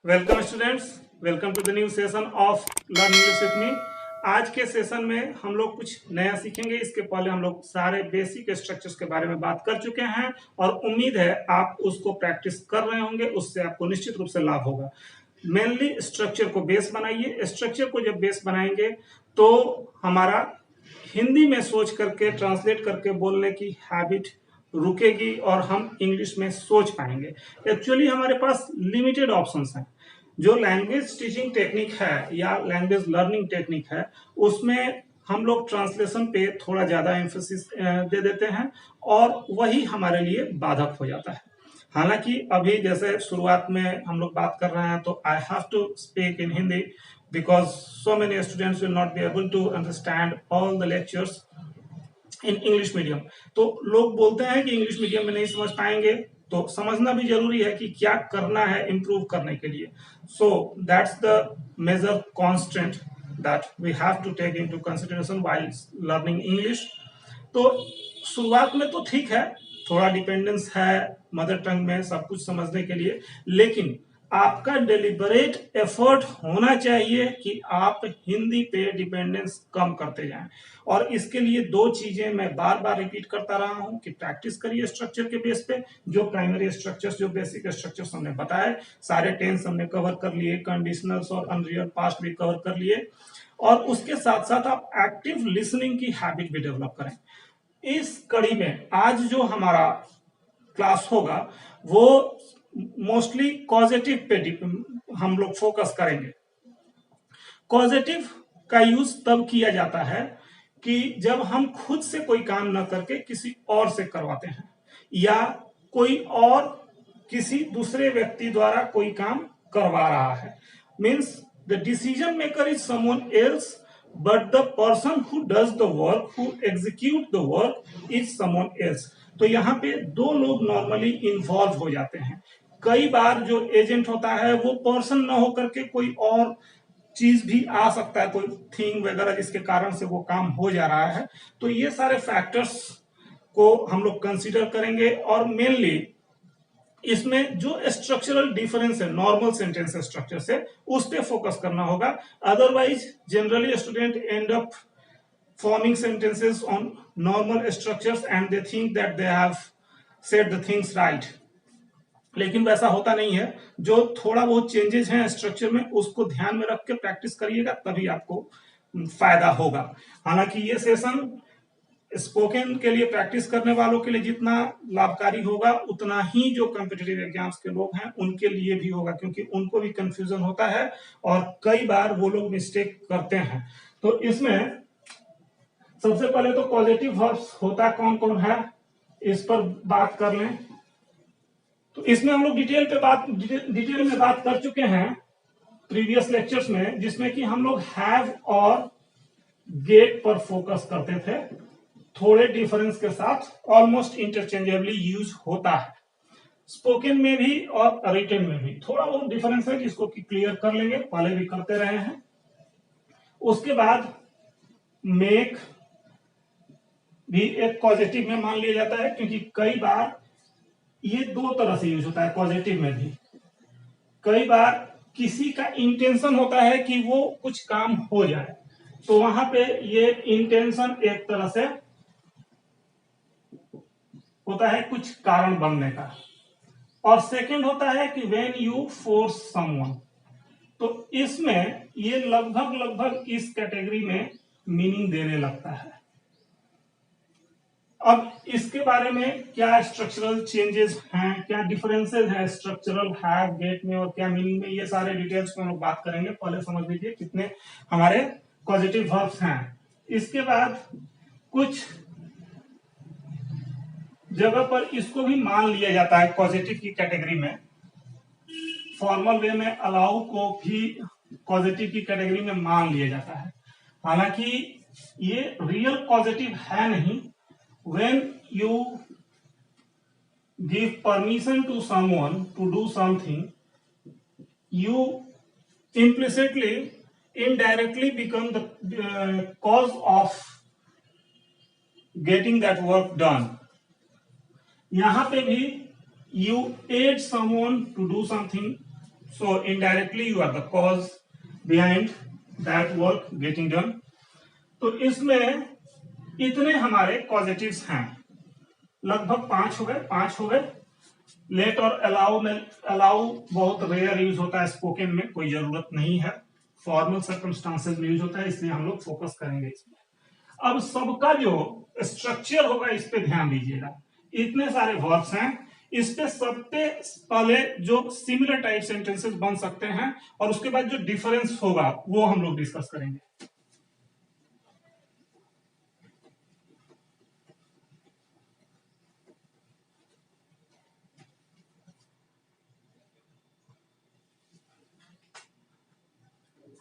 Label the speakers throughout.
Speaker 1: Welcome students, welcome to the new session of learn English with me. आज के session में हम लोग कुछ नया सीखेंगे। इसके पहले हम लोग सारे बेसिक स्ट्रक्चर्स के बारे में बात कर चुके हैं और उम्मीद है आप उसको प्रैक्टिस कर रहे होंगे, उससे आपको निश्चित रूप से लाभ होगा। मेनली स्ट्रक्चर को बेस बनाइए। स्ट्रक्चर को जब बेस बनाएंगे तो हमारा हिंदी में सोच करके ट्रांसलेट करके बोलने की हैबिट रुकेगी और हम इंग्लिश में सोच पाएंगे। एक्चुअली हमारे पास लिमिटेड ऑप्शंस हैं। जो लैंग्वेज टीचिंग टेक्निक है या लैंग्वेज लर्निंग टेक्निक है, उसमें हम लोग ट्रांसलेशन पे थोड़ा ज्यादा एम्फोसिस दे देते हैं और वही हमारे लिए बाधक हो जाता है। हालांकि अभी जैसे शुरुआत में हम लोग बात कर रहे हैं तो I have to speak in Hindi because so many students will not be able to understand all the lectures in English medium. तो लोग बोलते हैं कि इंग्लिश मीडियम में नहीं समझ पाएंगे, तो समझना भी जरूरी है कि क्या करना है इंप्रूव करने के लिए। So that's the major constant that we have to take into consideration while learning English. तो शुरुआत में तो ठीक है, थोड़ा डिपेंडेंस है मदर टंग में सब कुछ समझने के लिए, लेकिन आपका डेलिबरेट एफर्ट होना चाहिए कि आप हिंदी पे डिपेंडेंस कम करते जाएं। और इसके लिए दो चीजें मैं बार बार रिपीट करता रहा हूं कि प्रैक्टिस करिए स्ट्रक्चर के बेस पे। जो प्राइमरी स्ट्रक्चर्स, जो बेसिक स्ट्रक्चर्स हमने बताए, सारे टेंस हमने कवर कर लिए, कंडीशनल्स और अनरियल पास्ट भी कवर कर लिए, और उसके साथ साथ आप एक्टिव लिसनिंग की हैबिट भी डेवलप करें। इस कड़ी में आज जो हमारा क्लास होगा वो मोस्टली कॉजेटिव पे हम लोग फोकस करेंगे। कॉजेटिव का यूज तब किया जाता है कि जब हम खुद से कोई काम न करके किसी और से करवाते हैं, या कोई और किसी दूसरे व्यक्ति द्वारा कोई काम करवा रहा है। Means the decision maker is someone else but the person who does the work, who execute the work is someone else. तो यहाँ पे दो लोग नॉर्मली इन्वॉल्व हो जाते हैं। कई बार जो एजेंट होता है वो पर्सन न होकर के कोई और चीज भी आ सकता है, कोई थिंग वगैरह जिसके कारण से वो काम हो जा रहा है। तो ये सारे फैक्टर्स को हम लोग कंसीडर करेंगे और मेनली इसमें जो स्ट्रक्चरल डिफरेंस है नॉर्मल सेंटेंस स्ट्रक्चर से, उस पर फोकस करना होगा। Otherwise generally student and up forming sentences on normal structures and they think that they have said the things right, लेकिन वैसा होता नहीं है। जो थोड़ा बहुत चेंजेस हैं स्ट्रक्चर में, उसको ध्यान में रख के प्रैक्टिस करिएगा, तभी आपको फायदा होगा। हालांकि ये सेशन स्पोकन के लिए प्रैक्टिस करने वालों के लिए जितना लाभकारी होगा, उतना ही जो कॉम्पिटिटिव एग्जाम्स के लोग हैं उनके लिए भी होगा, क्योंकि उनको भी कंफ्यूजन होता है और कई बार वो लोग मिस्टेक करते हैं। तो इसमें सबसे पहले तो पॉजिटिव वर्ब्स होता कौन कौन है, इस पर बात कर लें। तो इसमें हम लोग डिटेल में बात कर चुके हैं प्रीवियस लेक्चर्स में, जिसमें कि हम लोग हैव और गेट पर फोकस करते थे। थोड़े डिफरेंस के साथ ऑलमोस्ट इंटरचेंजेबली यूज होता है। स्पोकन में भी और रिटन में भी थोड़ा बहुत डिफरेंस है, जिसको कि क्लियर कर लेंगे, पहले भी करते रहे हैं। उसके बाद मेक भी एक पॉजिटिव में मान लिया जाता है, क्योंकि कई बार ये दो तरह से यूज होता है। पॉजिटिव में भी कई बार किसी का इंटेंशन होता है कि वो कुछ काम हो जाए, तो वहां पे ये इंटेंशन एक तरह से होता है कुछ कारण बनने का। और सेकंड होता है कि व्हेन यू फोर्स समवन, तो इसमें ये लगभग इस कैटेगरी में मीनिंग देने लगता है। अब इसके बारे में क्या स्ट्रक्चरल चेंजेस हैं, क्या डिफरेंसेस हैं स्ट्रक्चरल हैव गेट में और क्या मीनिंग में, ये सारे डिटेल्स में हम लोग बात करेंगे। पहले समझ लीजिए कितने हमारे पॉजिटिव वर्ब्स हैं। इसके बाद कुछ जगह पर इसको भी मान लिया जाता है पॉजिटिव की कैटेगरी में। फॉर्मल वे में अलाउ को भी पॉजिटिव की कैटेगरी में मान लिया जाता है। हालांकि ये रियल पॉजिटिव है नहीं। When you give permission to someone to do something, you implicitly, indirectly become the cause of getting that work done. यहां पे भी you aid someone to do something, So indirectly you are the cause behind that work getting done. तो इसमें इतने हमारे कॉजेटिव्स हैं, लगभग 5 हो गए। लेट और अलाउ में, अलाउ बहुत रेयर यूज होता है स्पोकन में, कोई जरूरत नहीं है, फॉर्मल सर्कमस्टांसेस में यूज होता है, इसलिए हम लोग फोकस करेंगे इसमें। अब सबका जो स्ट्रक्चर होगा इस पे ध्यान दीजिएगा। इतने सारे वर्ब्स हैं, इस पे सबसे पहले जो सिमिलर टाइप सेंटेंसेस बन सकते हैं और उसके बाद जो डिफरेंस होगा वो हम लोग डिस्कस करेंगे।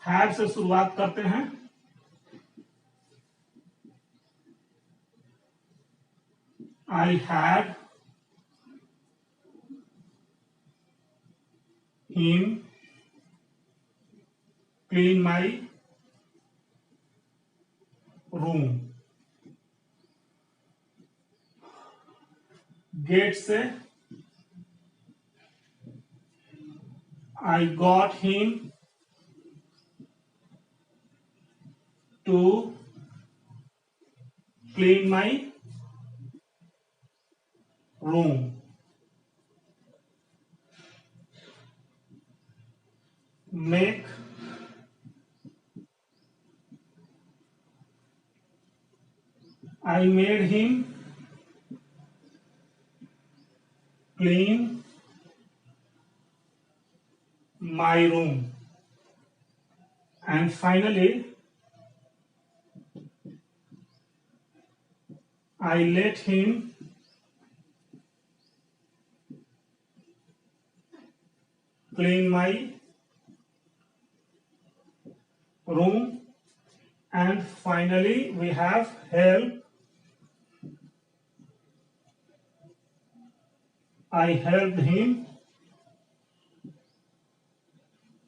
Speaker 1: हैव से शुरुआत करते हैं। I had him clean my room. Get से I got him to clean my room. Make I made him clean my room. And finally, I let him clean my room. And finally, we have help. I helped him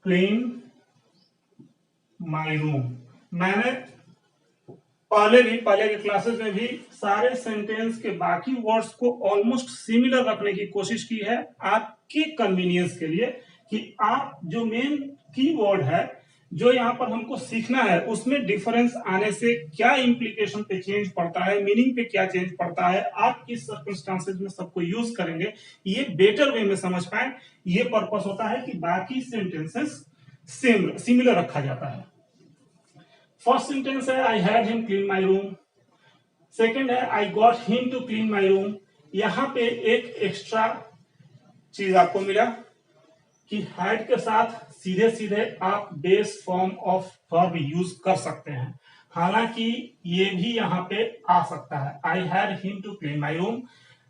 Speaker 1: clean my room. मैंने पहले के classes में भी सारे sentence के बाकी words को almost similar रखने की कोशिश की है आपके कन्वीनियंस के लिए, कि आप जो मेन कीवर्ड है जो यहाँ पर हमको सीखना है उसमें डिफरेंस आने से क्या इंप्लीकेशन पे चेंज पड़ता है, मीनिंग पे क्या चेंज पड़ता है, आप किस सर्कमस्टांसेस में सबको यूज करेंगे, ये बेटर वे में समझ पाए। ये पर्पस होता है कि बाकी सेंटेंसेस सिमिलर रखा जाता है। फर्स्ट सेंटेंस है I had him clean my room. Second है I got him to clean my room. यहां पे एक एक्स्ट्रा चीज आपको मिला कि हैड के साथ सीधे सीधे आप base form of verb use कर सकते हैं, हालांकि ये भी यहां पे आ सकता है I had him to clean my room,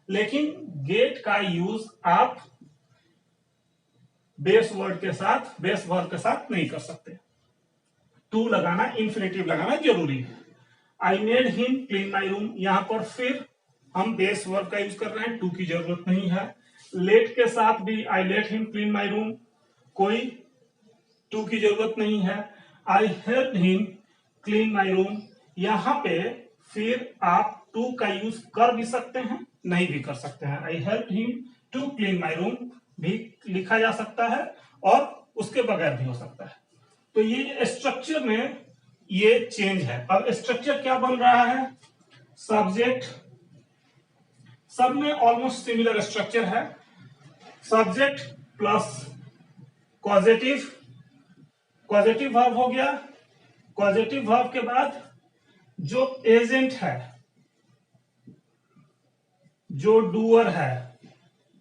Speaker 1: लेकिन गेट का यूज आप बेस वर्ब के साथ नहीं कर सकते। टू लगाना, इंफिनिटिव लगाना जरूरी है। आई made him clean my room, यहां पर फिर हम बेस वर्ब का यूज कर रहे हैं, टू की जरूरत नहीं है। लेट के साथ भी I let him clean my room, कोई टू की जरूरत नहीं है। आई help him clean my room, यहां पे फिर आप टू का यूज कर भी सकते हैं, नहीं भी कर सकते हैं। I help him to clean my room भी लिखा जा सकता है और उसके बगैर भी हो सकता है। तो ये स्ट्रक्चर में ये चेंज है। अब स्ट्रक्चर क्या बन रहा है, सब्जेक्ट, सब में ऑलमोस्ट सिमिलर स्ट्रक्चर है। Subject plus causative, causative verb हो गया। कॉजेटिव वर्ब के बाद जो एजेंट है, जो डूअर है,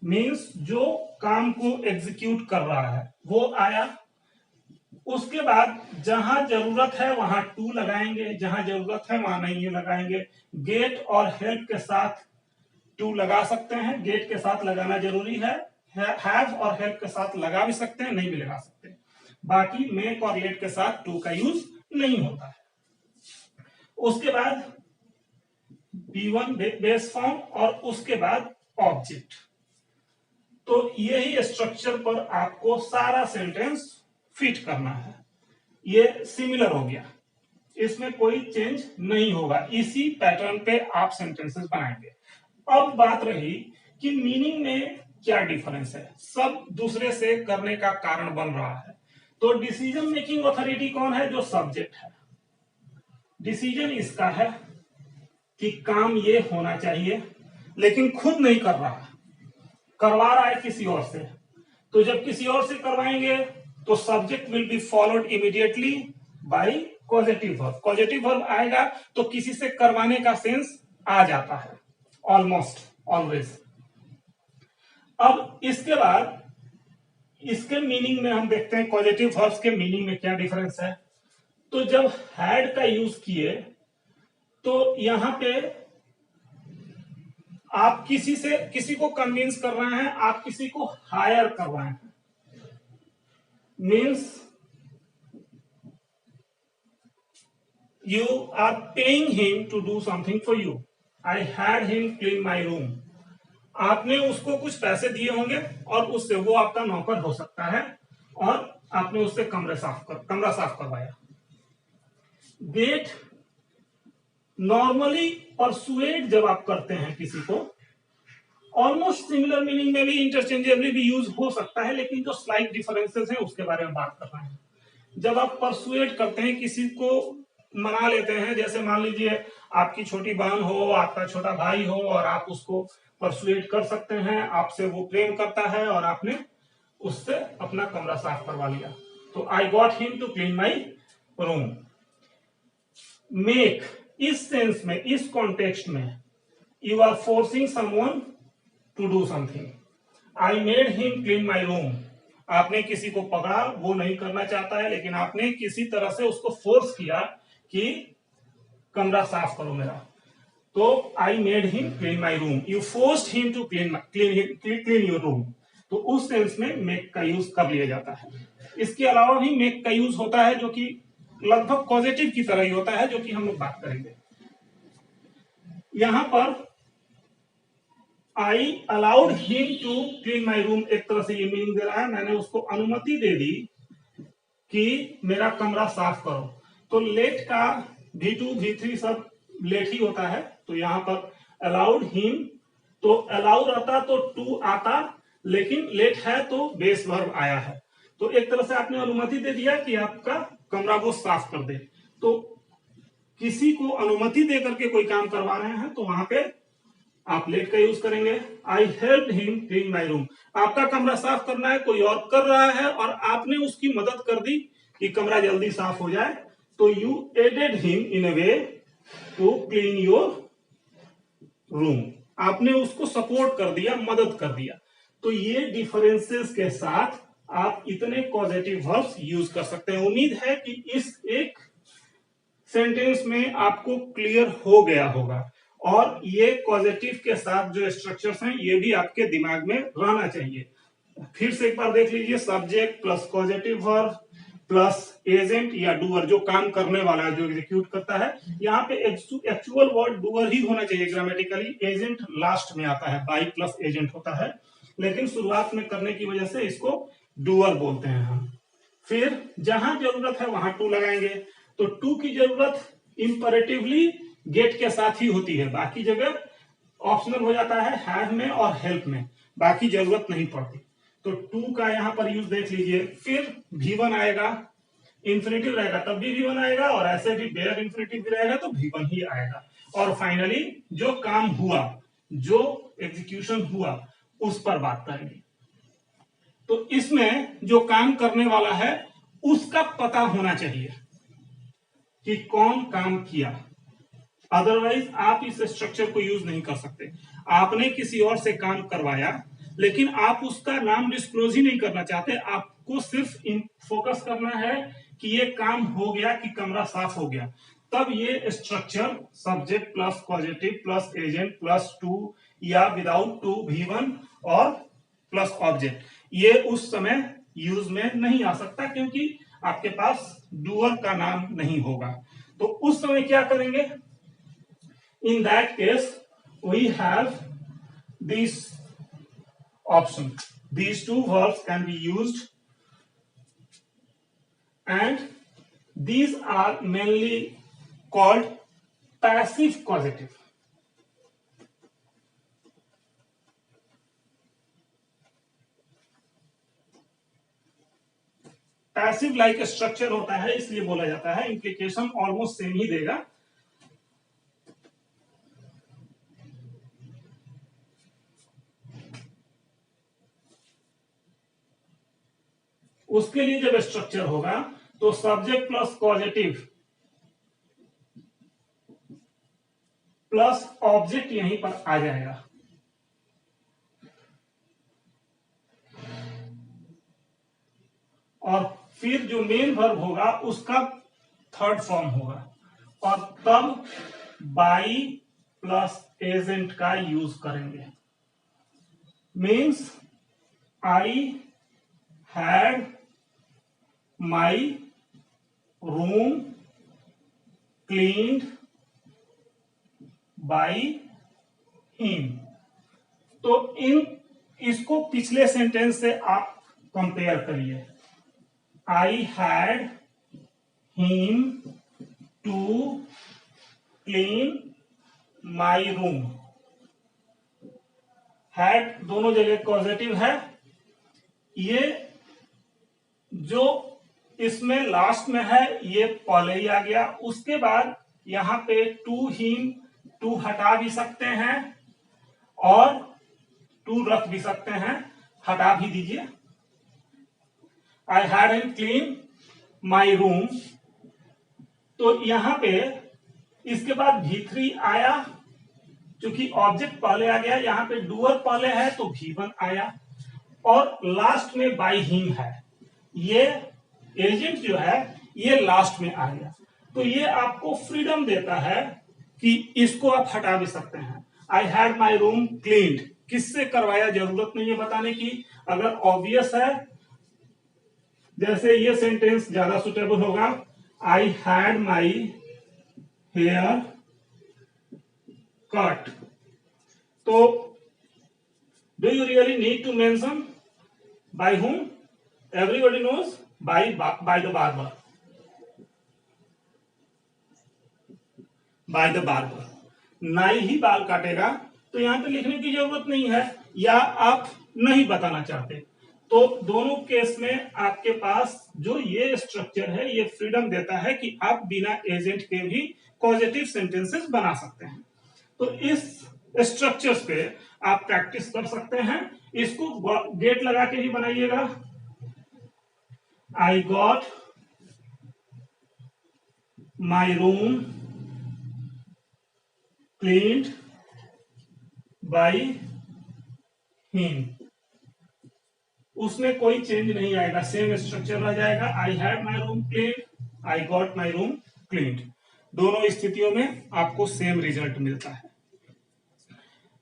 Speaker 1: मींस जो काम को एग्जीक्यूट कर रहा है, वो आया। उसके बाद जहां जरूरत है वहां टू लगाएंगे, जहां जरूरत है वहां नहीं लगाएंगे। गेट और हेल्प के साथ टू लगा सकते हैं, गेट के साथ लगाना जरूरी है। हैव और हेल्प के साथ लगा भी सकते हैं, नहीं भी लगा सकते। बाकी मेक और लेट के साथ टू का यूज नहीं होता है। उसके बाद B1 बेस फॉर्म और उसके बाद ऑब्जेक्ट। तो यही स्ट्रक्चर पर आपको सारा सेंटेंस फिट करना है। ये सिमिलर हो गया, इसमें कोई चेंज नहीं होगा, इसी पैटर्न पे आप सेंटेंसेस बनाएंगे। अब बात रही कि मीनिंग में क्या डिफरेंस है, सब दूसरे से करने का कारण बन रहा है। तो डिसीजन मेकिंग अथॉरिटी कौन है? जो सब्जेक्ट है। डिसीजन इसका है कि काम ये होना चाहिए, लेकिन खुद नहीं कर रहा, करवा रहा है किसी और से। तो जब किसी और से करवाएंगे तो subject will be followed immediately by causative verb. Causative verb आएगा तो किसी से करवाने का सेंस आ जाता है, ऑलमोस्ट ऑलवेज। अब इसके बाद इसके मीनिंग में हम देखते हैं कॉजेटिव वर्ब्स के मीनिंग में क्या डिफरेंस है। तो जब हैड का यूज किए तो यहां पे आप किसी को कन्विंस कर रहे हैं, आप किसी को हायर कर रहे हैं, means you are paying him to do something for you. I had him clean my room. आपने उसको कुछ पैसे दिए होंगे और उससे वो आपका नौकर हो सकता है, और आपने उससे कमरा साफ करवाया। गेट नॉर्मली परसुएड जब आप करते हैं किसी को, ऑलमोस्ट सिमिलर मीनिंग में भी इंटरचेंजेबली भी यूज हो सकता है, लेकिन जो स्लाइट डिफरेंसेस हैं उसके बारे में बात कर रहे हैं। जब आप परसुएड करते हैं, किसी को मना लेते हैं, जैसे मान लीजिए आपकी छोटी बहन हो, आपका छोटा भाई हो, और आप उसको परसुएड कर सकते हैं, आपसे वो प्रेम करता है और आपने उससे अपना कमरा साफ करवा लिया। तो I got him to clean my room. Make इस सेंस में, इस कॉन्टेक्स्ट में, you are forcing someone to do something. I made him clean my room. आपने किसी को पकड़ा, वो नहीं करना चाहता है, लेकिन आपने किसी तरह से उसको फोर्स किया कि कमरा साफ करो मेरा। तो I made him clean my room, you forced him to clean your room. तो उस सेंस में मेक का यूज कर लिया जाता है। इसके अलावा भी मेक का यूज होता है, जो कि लगभग पॉजिटिव की तरह ही होता है, जो कि हम लोग बात करेंगे। यहां पर I allowed him to clean my room, एक तरह से ये मीनिंग दे रहा है, मैंने उसको अनुमति दे दी कि मेरा कमरा साफ करो। तो लेट का V2 V3 सब लेट ही होता है, तो यहां पर अलाउड हिम, तो अलाउ रहता तो टू आता, लेकिन लेट है तो बेस वर्ब आया है। तो एक तरह से आपने अनुमति दे दिया कि आपका कमरा वो साफ कर दे। तो किसी को अनुमति दे करके कोई काम करवा रहे हैं तो वहां पे आप लेट का यूज करेंगे। आई help him clean my room. आपका कमरा साफ करना है, कोई और कर रहा है और आपने उसकी मदद कर दी कि कमरा जल्दी साफ हो जाए, तो you aided him in a way to clean your room. आपने उसको सपोर्ट कर दिया, मदद कर दिया। तो ये डिफरेंसेस के साथ आप इतने पॉजिटिव वर्ब्स यूज कर सकते हैं। उम्मीद है कि इस एक सेंटेंस में आपको क्लियर हो गया होगा, और ये पॉजिटिव के साथ जो स्ट्रक्चर्स हैं ये भी आपके दिमाग में रहना चाहिए। फिर से एक बार देख लीजिए, subject plus positive verb plus agent या डूअर, जो काम करने वाला है, जो एग्जीक्यूट करता है। यहाँ पे एक्चुअल वर्ड डूअर ही होना चाहिए ग्रामेटिकली, एजेंट लास्ट में आता है, बाई प्लस एजेंट होता है, लेकिन शुरुआत में करने की वजह से इसको डूअर बोलते हैं हम। फिर जहां जरूरत है वहां टू लगाएंगे, तो टू की जरूरत इंपरेटिवली गेट के साथ ही होती है, बाकी जगह ऑप्शनल हो जाता है हैव में और हेल्प में, बाकी जरूरत नहीं पड़ती। तो टू का यहां पर यूज देख लीजिए। फिर V1 आएगा, इंफिनिटिव रहेगा तब भी V1 आएगा, और ऐसे भी बेयर इंफिनिटिव भी रहेगा तो V1 ही आएगा। और फाइनली जो काम हुआ, जो एग्जीक्यूशन हुआ, उस पर बात करेंगे। तो इसमें जो काम करने वाला है उसका पता होना चाहिए कि कौन काम किया, अदरवाइज आप इस स्ट्रक्चर को यूज नहीं कर सकते। आपने किसी और से काम करवाया, लेकिन आप उसका नाम डिस्क्लोज ही नहीं करना चाहते, आपको सिर्फ फोकस करना है कि ये काम हो गया, कि कमरा साफ हो गया। तब ये structure subject plus positive plus agent plus two, या विदाउट टू V1 और प्लस ऑब्जेक्ट, ये उस समय यूज में नहीं आ सकता, क्योंकि आपके पास डूअर का नाम नहीं होगा। तो उस समय क्या करेंगे? In that case, we have this option. These two verbs can be used, and these are mainly called passive causative. Passive like structure होता है, इसलिए बोला जाता है। इंप्लीकेशन ऑलमोस्ट सेम ही देगा। उसके लिए जब स्ट्रक्चर होगा तो subject plus causative plus object यहीं पर आ जाएगा। और फिर जो मेन वर्ब होगा उसका थर्ड फॉर्म होगा, और तब बाई प्लस एजेंट का यूज करेंगे। Means I had my room cleaned by him. तो इसको पिछले सेंटेंस से आप कंपेयर करिए। I had him to clean my room. Had दोनों जगह पॉजिटिव है। ये जो इसमें लास्ट में है ये पहले ही आ गया। उसके बाद यहां पे टू हिम, टू हटा भी सकते हैं और टू रख भी सकते हैं, हटा भी दीजिए। आई had him clean my room, तो यहां पे इसके बाद V3 आया, क्योंकि ऑब्जेक्ट पहले आ गया। यहां पे डूअर पहले है तो V1 आया, और लास्ट में बाई हिम है। ये एजेंट जो है ये लास्ट में आ गया। तो ये आपको फ्रीडम देता है कि इसको आप हटा भी सकते हैं। I had my room cleaned, किससे करवाया, जरूरत नहीं है बताने की। अगर ऑब्वियस है, जैसे ये सेंटेंस ज्यादा सुटेबल होगा, I had my hair cut. तो do you really need to mention by whom? Everybody knows by the barber. By the barber. नाई ही बाल काटेगा, तो यहां पे लिखने की जरूरत नहीं है, या आप नहीं बताना चाहते। तो दोनों केस में आपके पास जो ये स्ट्रक्चर है ये फ्रीडम देता है कि आप बिना एजेंट के भी पॉजिटिव सेंटेंसेस बना सकते हैं। तो इस स्ट्रक्चर्स पे आप प्रैक्टिस कर सकते हैं। इसको गेट लगा के ही बनाइएगा। I got my room cleaned by him। उसमें कोई चेंज नहीं आएगा, सेम स्ट्रक्चर रह जाएगा। I had my room cleaned, I got my room cleaned। दोनों स्थितियों में आपको सेम रिजल्ट मिलता है।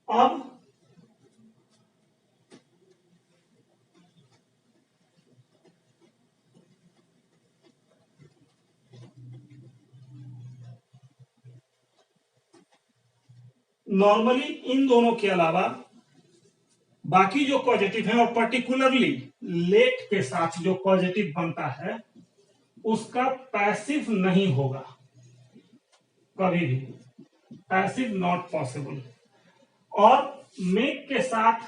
Speaker 1: अब नॉर्मली इन दोनों के अलावा बाकी जो पॉजिटिव है, और पर्टिकुलरली लेट के साथ जो पॉजिटिव बनता है उसका पैसिव नहीं होगा कभी भी, पैसिव नॉट पॉसिबल। और मेक के साथ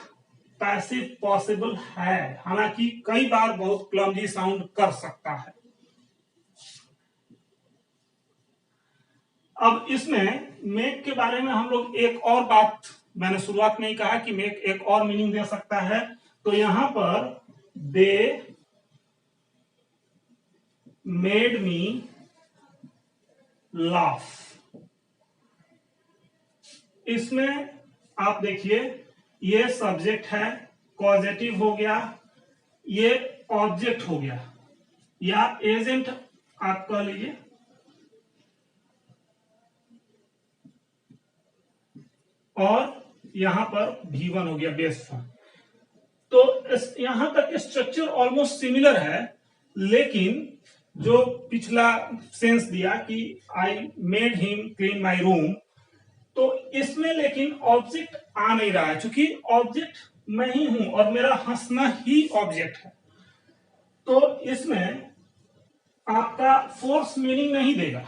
Speaker 1: पैसिव पॉसिबल है, हालांकि कई बार बहुत क्लमजी साउंड कर सकता है। अब इसमें मेक के बारे में हम लोग एक और बात, मैंने शुरुआत में ही कहा कि मेक एक और मीनिंग दे सकता है। तो यहां पर दे मेड मी लाफ, इसमें आप देखिए ये सब्जेक्ट है, पॉजिटिव हो गया, ये ऑब्जेक्ट हो गया, या एजेंट आप कह लीजिए। और यहां पर V1 हो गया बेस फॉर्म। तो यहां तक स्ट्रक्चर ऑलमोस्ट सिमिलर है, लेकिन जो पिछला सेंस दिया कि आई made him clean my room, तो इसमें लेकिन ऑब्जेक्ट आ नहीं रहा है, क्योंकि ऑब्जेक्ट मैं ही हूं और मेरा हंसना ही ऑब्जेक्ट है। तो इसमें आपका फोर्स मीनिंग नहीं देगा।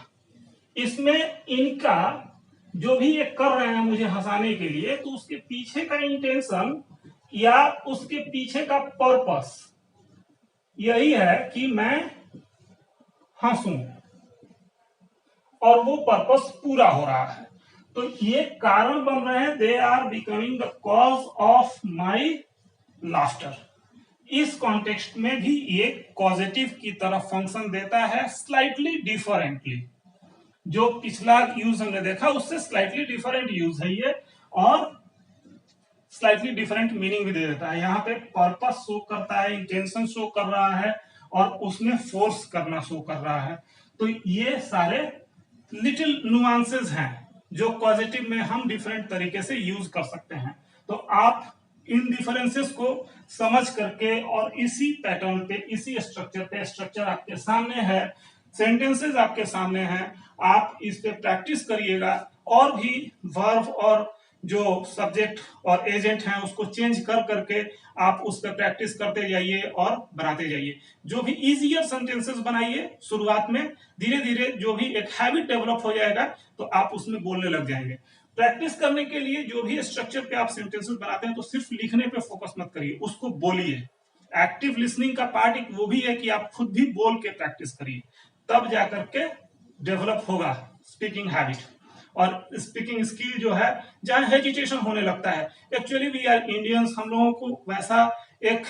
Speaker 1: इसमें इनका जो भी ये कर रहे हैं मुझे हंसाने के लिए, तो उसके पीछे का इंटेंशन या उसके पीछे का पर्पस यही है कि मैं हंसूं और वो पर्पस पूरा हो रहा है। तो ये कारण बन रहे हैं, they are becoming the cause of my laughter. इस कॉन्टेक्स्ट में भी ये पॉजिटिव की तरफ फंक्शन देता है, स्लाइटली डिफरेंटली। जो पिछला यूज हमने देखा उससे स्लाइटली डिफरेंट यूज है ये, और स्लाइटली डिफरेंट मीनिंग भी दे देता है। यहाँ पे पर्पस शो करता है, इंटेंशन शो कर रहा है, और उसमें फोर्स करना शो कर रहा है। तो ये सारे लिटिल नुआंसेस हैं जो पॉजिटिव में हम डिफरेंट तरीके से यूज कर सकते हैं। तो आप इन डिफरेंसेस को समझ करके और इसी पैटर्न पे, इसी स्ट्रक्चर पे, स्ट्रक्चर आपके सामने है, सेंटेंसेस आपके सामने हैं, आप इस पे प्रैक्टिस करिएगा। और भी वर्ब और जो सब्जेक्ट और एजेंट हैं उसको चेंज कर करके आप उस पर प्रैक्टिस करते जाइए और बनाते जाइए। जो भी इजियर सेंटेंसेस बनाइए शुरुआत में, धीरे धीरे जो भी एक हैबिट डेवलप हो जाएगा तो आप उसमें बोलने लग जाएंगे। प्रैक्टिस करने के लिए जो भी स्ट्रक्चर पे आप सेंटेंसेस बनाते हैं तो सिर्फ लिखने पे फोकस मत करिए, उसको बोलिए। एक्टिव लिसनिंग का पार्ट एक वो भी है कि आप खुद भी बोल के प्रैक्टिस करिए, तब जाकर के डेवलप होगा स्पीकिंग हैबिट। और स्पीकिंग स्किल जो है, जहां हेजिटेशन होने लगता है, एक्चुअली वी आर इंडियंस, हम लोगों को वैसा एक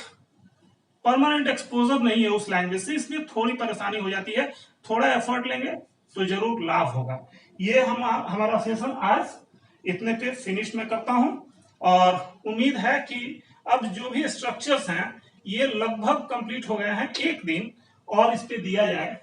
Speaker 1: परमानेंट एक्सपोजर नहीं है उस लैंग्वेज से, इसलिए थोड़ी परेशानी हो जाती है। थोड़ा एफर्ट लेंगे तो जरूर लाभ होगा। ये हमारा सेशन आज इतने पे फिनिश में करता हूं, और उम्मीद है कि अब जो भी स्ट्रक्चर्स हैं ये लगभग कंप्लीट हो गए हैं। एक दिन और इस पे दिया जाए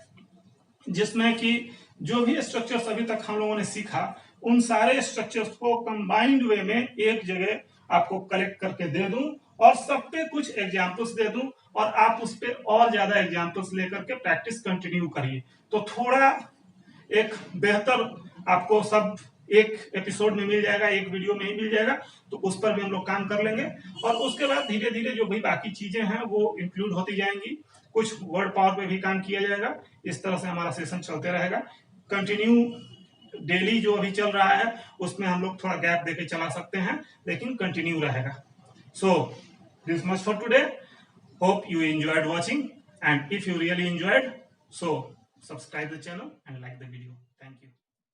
Speaker 1: जिसमें कि जो भी स्ट्रक्चर्स अभी तक हम लोगों ने सीखा उन सारे स्ट्रक्चर्स को कंबाइंड वे में एक जगह आपको कलेक्ट करके दे दूं, और सब पे कुछ एग्जाम्पल्स दे दूं, और आप उस पे और ज्यादा एग्जाम्पल्स लेकर के प्रैक्टिस कंटिन्यू करिए। तो थोड़ा एक बेहतर आपको सब एक एपिसोड में मिल जाएगा, एक वीडियो में ही मिल जाएगा। तो उस पर भी हम लोग काम कर लेंगे, और उसके बाद धीरे धीरे जो भी बाकी चीजें हैं वो इंक्लूड होती जाएंगी। कुछ वर्ड पावर पे भी काम किया जाएगा। इस तरह से हमारा सेशन चलते रहेगा कंटिन्यू। डेली जो अभी चल रहा है उसमें हम लोग थोड़ा गैप देके चला सकते हैं, लेकिन कंटिन्यू रहेगा। So this much for today. Hope you enjoyed watching, and if you really enjoyed, so subscribe the channel and like the video.